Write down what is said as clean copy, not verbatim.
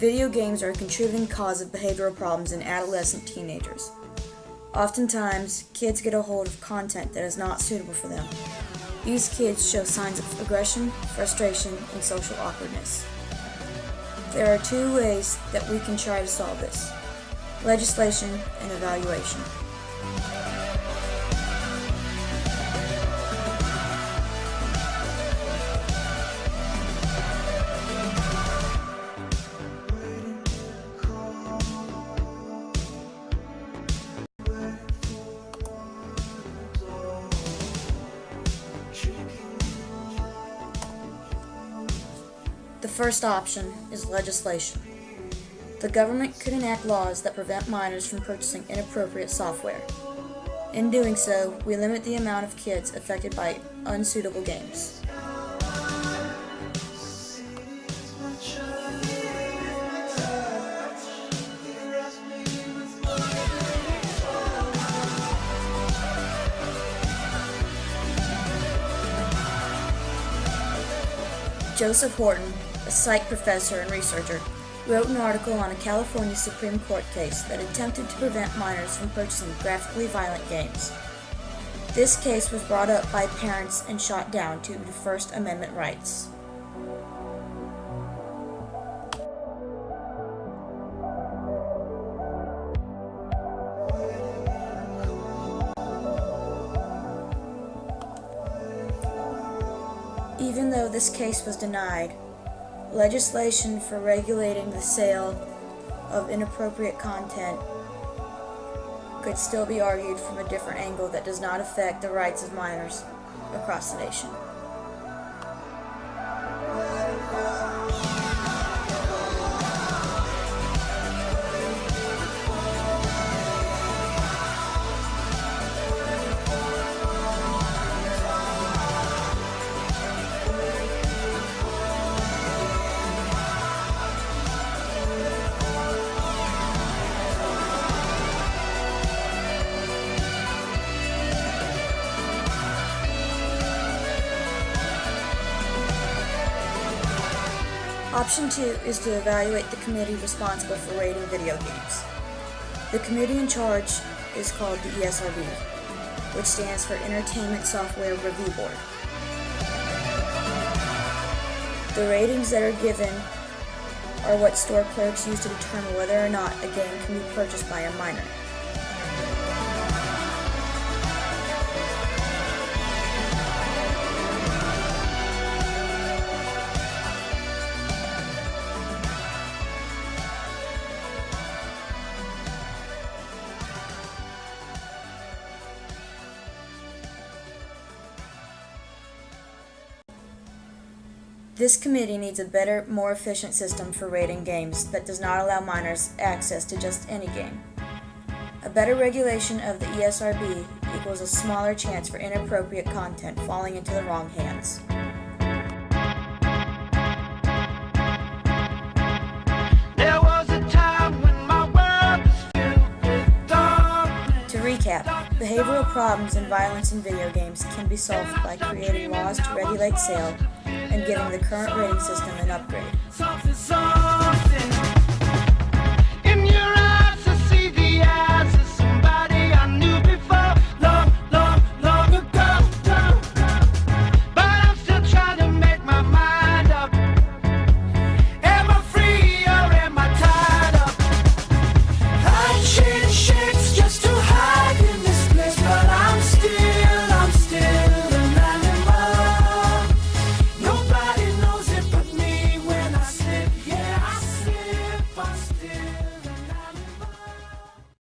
Video games are a contributing cause of behavioral problems in adolescent teenagers. Oftentimes, kids get a hold of content that is not suitable for them. These kids show signs of aggression, frustration, and social awkwardness. There are two ways that we can try to solve this: legislation and evaluation. The first option is legislation. The government could enact laws that prevent minors from purchasing inappropriate software. In doing so, we limit the amount of kids affected by unsuitable games. Joseph Horton, a psych professor and researcher, wrote an article on a California Supreme Court case that attempted to prevent minors from purchasing graphically violent games. This case was brought up by parents and shot down due to First Amendment rights. Even though this case was denied, legislation for regulating the sale of inappropriate content could still be argued from a different angle that does not affect the rights of minors across the nation. Option 2 is to evaluate the committee responsible for rating video games. The committee in charge is called the ESRB, which stands for Entertainment Software Review Board. The ratings that are given are what store clerks use to determine whether or not a game can be purchased by a minor. This committee needs a better, more efficient system for rating games that does not allow minors access to just any game. A better regulation of the ESRB equals a smaller chance for inappropriate content falling into the wrong hands. There was a time when my world was filled with darkness. To recap, behavioral problems and violence in video games can be solved by creating laws to regulate sale and giving the current rating system an upgrade. Something